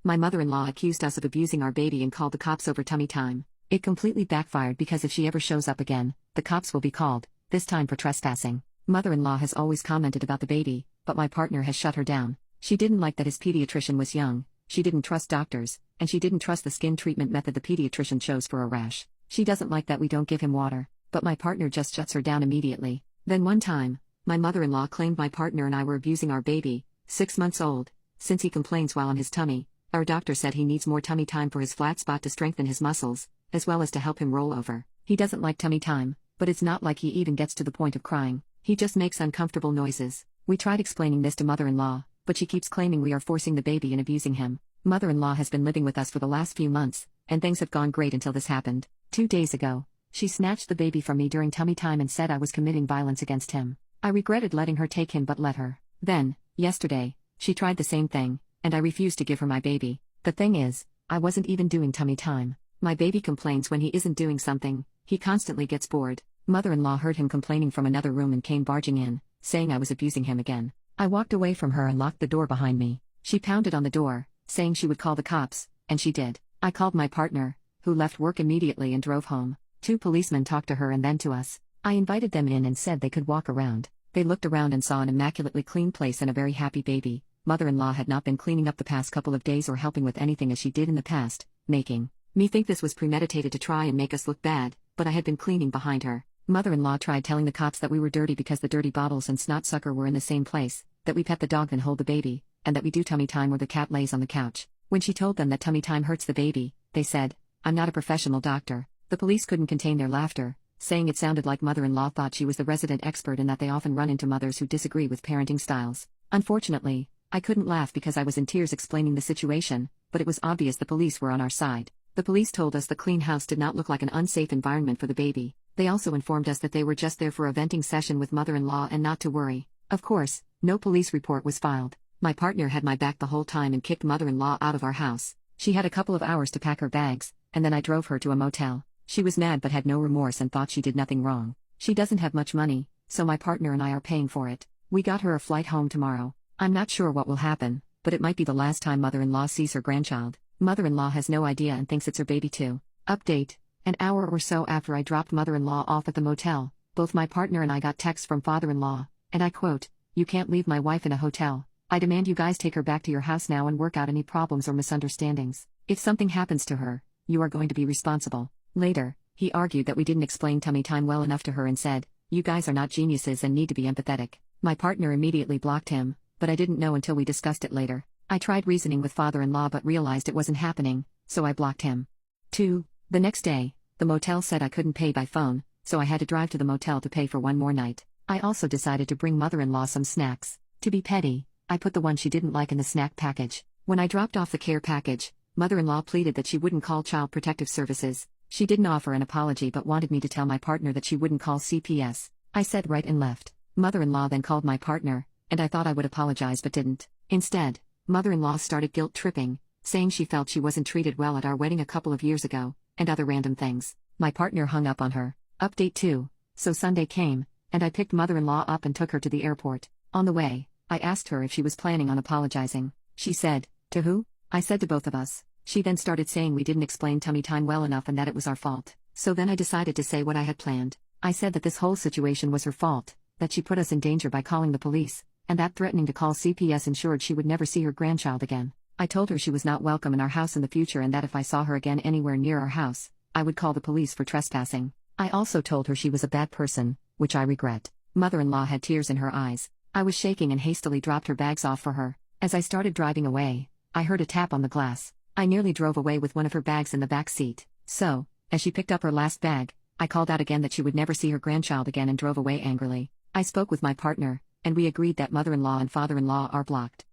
My mother-in-law accused us of abusing our baby and called the cops over tummy time. It completely backfired because if she ever shows up again, the cops will be called, this time for trespassing. Mother-in-law has always commented about the baby, but my partner has shut her down. She didn't like that his pediatrician was young, she didn't trust doctors, and she didn't trust the skin treatment method the pediatrician chose for a rash. She doesn't like that we don't give him water, but my partner just shuts her down immediately. Then one time, my mother-in-law claimed my partner and I were abusing our baby, 6 months old, since he complains while on his tummy. Our doctor said he needs more tummy time for his flat spot to strengthen his muscles, as well as to help him roll over. He doesn't like tummy time, but it's not like he even gets to the point of crying. He just makes uncomfortable noises. We tried explaining this to mother-in-law, but she keeps claiming we are forcing the baby and abusing him. Mother-in-law has been living with us for the last few months, and things have gone great until this happened. 2 days ago, she snatched the baby from me during tummy time and said I was committing violence against him. I regretted letting her take him but let her. Then, yesterday, she tried the same thing, and I refused to give her my baby. The thing is, I wasn't even doing tummy time. My baby complains when he isn't doing something, he constantly gets bored. Mother-in-law heard him complaining from another room and came barging in, saying I was abusing him again. I walked away from her and locked the door behind me. She pounded on the door, saying she would call the cops, and she did. I called my partner, who left work immediately and drove home. 2 policemen talked to her and then to us. I invited them in and said they could walk around. They looked around and saw an immaculately clean place and a very happy baby. Mother-in-law had not been cleaning up the past couple of days or helping with anything as she did in the past, making me think this was premeditated to try and make us look bad, but I had been cleaning behind her. Mother-in-law tried telling the cops that we were dirty because the dirty bottles and snot sucker were in the same place, that we pet the dog then hold the baby, and that we do tummy time where the cat lays on the couch. When she told them that tummy time hurts the baby, they said, "I'm not a professional doctor." The police couldn't contain their laughter, saying it sounded like mother-in-law thought she was the resident expert and that they often run into mothers who disagree with parenting styles. Unfortunately, I couldn't laugh because I was in tears explaining the situation, but it was obvious the police were on our side. The police told us the clean house did not look like an unsafe environment for the baby. They also informed us that they were just there for a venting session with mother-in-law and not to worry. Of course, no police report was filed. My partner had my back the whole time and kicked mother-in-law out of our house. She had a couple of hours to pack her bags, and then I drove her to a motel. She was mad but had no remorse and thought she did nothing wrong. She doesn't have much money, so my partner and I are paying for it. We got her a flight home tomorrow. I'm not sure what will happen, but it might be the last time mother-in-law sees her grandchild. Mother-in-law has no idea and thinks it's her baby too. Update: an hour or so after I dropped mother-in-law off at the motel, both my partner and I got texts from father-in-law, and I quote, "You can't leave my wife in a hotel. I demand you guys take her back to your house now and work out any problems or misunderstandings. If something happens to her, you are going to be responsible." Later, he argued that we didn't explain tummy time well enough to her and said, "You guys are not geniuses and need to be empathetic." My partner immediately blocked him, but I didn't know until we discussed it later. I tried reasoning with father-in-law but realized it wasn't happening, so I blocked him. 2. The next day, the motel said I couldn't pay by phone, so I had to drive to the motel to pay for one more night. I also decided to bring mother-in-law some snacks. To be petty, I put the one she didn't like in the snack package. When I dropped off the care package, mother-in-law pleaded that she wouldn't call Child Protective Services. She didn't offer an apology but wanted me to tell my partner that she wouldn't call CPS. I said right and left. Mother-in-law then called my partner, and I thought I would apologize but didn't. Instead, mother-in-law started guilt-tripping, saying she felt she wasn't treated well at our wedding a couple of years ago, and other random things. My partner hung up on her. Update 2. So Sunday came, and I picked mother-in-law up and took her to the airport. On the way, I asked her if she was planning on apologizing. She said, "To who?" I said, "To both of us." She then started saying we didn't explain tummy time well enough and that it was our fault. So then I decided to say what I had planned. I said that this whole situation was her fault, that she put us in danger by calling the police, and that threatening to call CPS ensured she would never see her grandchild again. I told her she was not welcome in our house in the future and that if I saw her again anywhere near our house, I would call the police for trespassing. I also told her she was a bad person, which I regret. Mother-in-law had tears in her eyes. I was shaking and hastily dropped her bags off for her. As I started driving away, I heard a tap on the glass. I nearly drove away with one of her bags in the back seat. So, as she picked up her last bag, I called out again that she would never see her grandchild again and drove away angrily. I spoke with my partner, and we agreed that mother-in-law and father-in-law are blocked.